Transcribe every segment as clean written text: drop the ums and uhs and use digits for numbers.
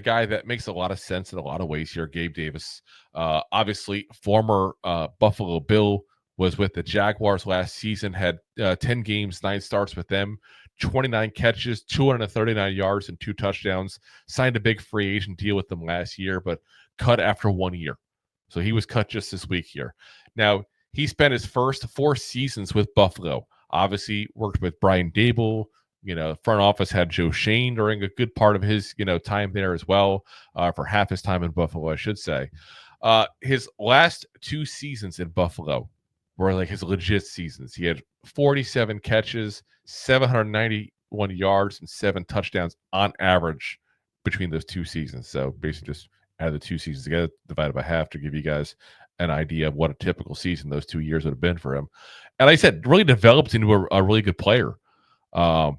guy that makes a lot of sense in a lot of ways here, Gabe Davis. Obviously, former Buffalo Bill, was with the Jaguars last season, had 10 games, 9 starts with them, 29 catches, 239 yards, and 2 touchdowns. Signed a big free agent deal with them last year, but cut after 1 year. So he was cut just this week here. Now, he spent his first 4 seasons with Buffalo. Obviously, worked with Brian Daboll. Front office had Joe Schoen during a good part of his, time there as well, for half his time in Buffalo, I should say. His last 2 seasons in Buffalo were like his legit seasons. He had 47 catches, 791 yards, and 7 touchdowns on average between those 2 seasons. So basically just add the 2 seasons together, divided by half to give you guys an idea of what a typical season those 2 years would have been for him. And like I said, really developed into a really good player. I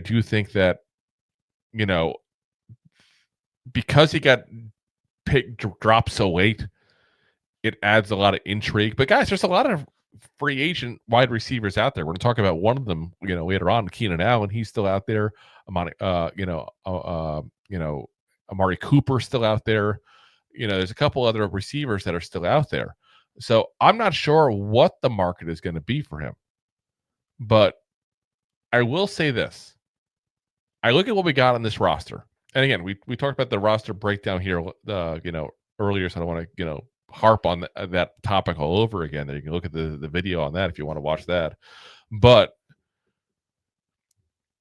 do think that, because he got dropped so late, it adds a lot of intrigue. But guys, there's a lot of free agent wide receivers out there. We're going to talk about one of them, later on, Keenan Allen. He's still out there. Amari Cooper still out there. There's a couple other receivers that are still out there. So I'm not sure what the market is going to be for him. But I will say this. I look at what we got on this roster. And again, we talked about the roster breakdown here, earlier, so I don't want to, harp on that topic all over again. You can look at the video on that if you want to watch that. But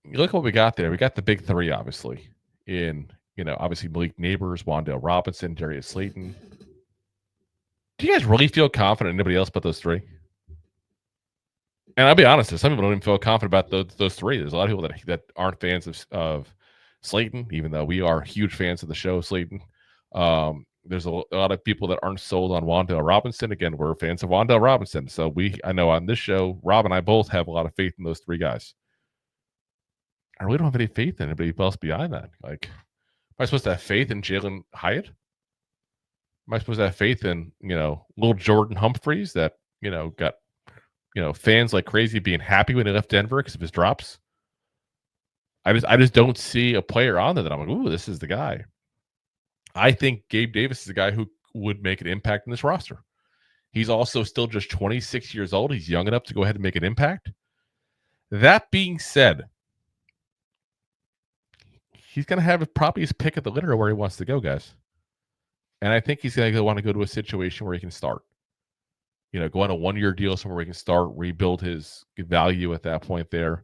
you look at what we got there. We got the big 3, obviously, in, obviously Malik Nabers, Wan'Dale Robinson, Darius Slayton. Do you guys really feel confident in anybody else but those 3? And I'll be honest, some people don't even feel confident about those 3. There's a lot of people that aren't fans of Slayton, even though we are huge fans of the show Slayton. There's a lot of people that aren't sold on Wan'Dale Robinson. Again, we're fans of Wan'Dale Robinson. So I know on this show, Rob and I both have a lot of faith in those 3 guys. I really don't have any faith in anybody else behind that. Like, am I supposed to have faith in Jalin Hyatt? Am I supposed to have faith in, Lil'Jordan Humphreys that, got, fans like crazy being happy when he left Denver because of his drops? I just don't see a player on there that I'm like, ooh, this is the guy. I think Gabe Davis is a guy who would make an impact in this roster. He's also still just 26 years old. He's young enough to go ahead and make an impact. That being said, he's going to have probably his pick of the litter where he wants to go, guys. And I think he's going to want to go to a situation where he can start. Go on a 1-year deal somewhere where he can start, rebuild his value at that point there.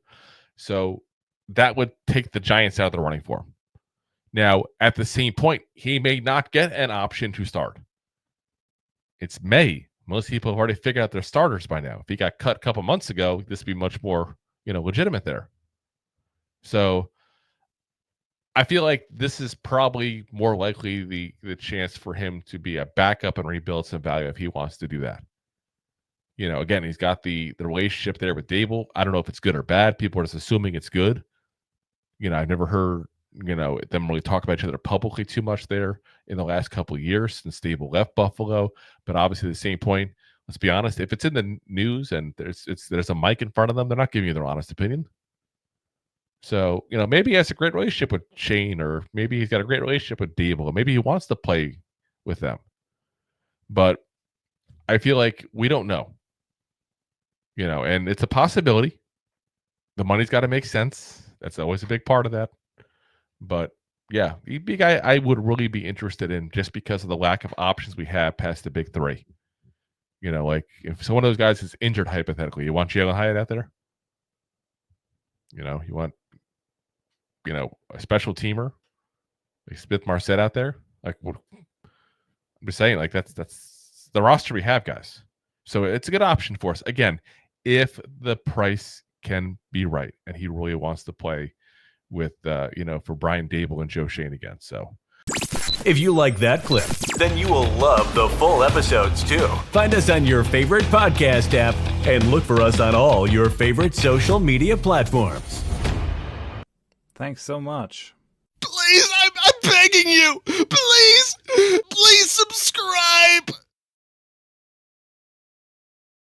So that would take the Giants out of the running for him. Now, at the same point, he may not get an option to start. It's May. Most people have already figured out their starters by now. If he got cut a couple months ago, this would be much more, legitimate there. So I feel like this is probably more likely the chance for him to be a backup and rebuild some value if he wants to do that. Again, he's got the relationship there with Daboll. I don't know if it's good or bad. People are just assuming it's good. I've never heard them really talk about each other publicly too much there in the last couple of years since Daboll left Buffalo. But obviously, at the same point, let's be honest, if it's in the news and there's a mic in front of them, they're not giving you their honest opinion. So, maybe he has a great relationship with Shane, or maybe he's got a great relationship with Daboll, or maybe he wants to play with them. But I feel like we don't know. And it's a possibility. The money's got to make sense. That's always a big part of that. But yeah, he'd be a guy I would really be interested in just because of the lack of options we have past the big 3. Like if one of those guys is injured, hypothetically, you want Jalin Hyatt out there? You want, a special teamer like Smith-Marsette out there? Like, I'm just saying, like that's the roster we have, guys. So it's a good option for us. Again, if the price can be right and he really wants to play with, for Brian Daboll and Joe Schoen again. So if you like that clip, then you will love the full episodes too. Find us on your favorite podcast app and look for us on all your favorite social media platforms. Thanks so much. Please, I'm begging you. Please subscribe.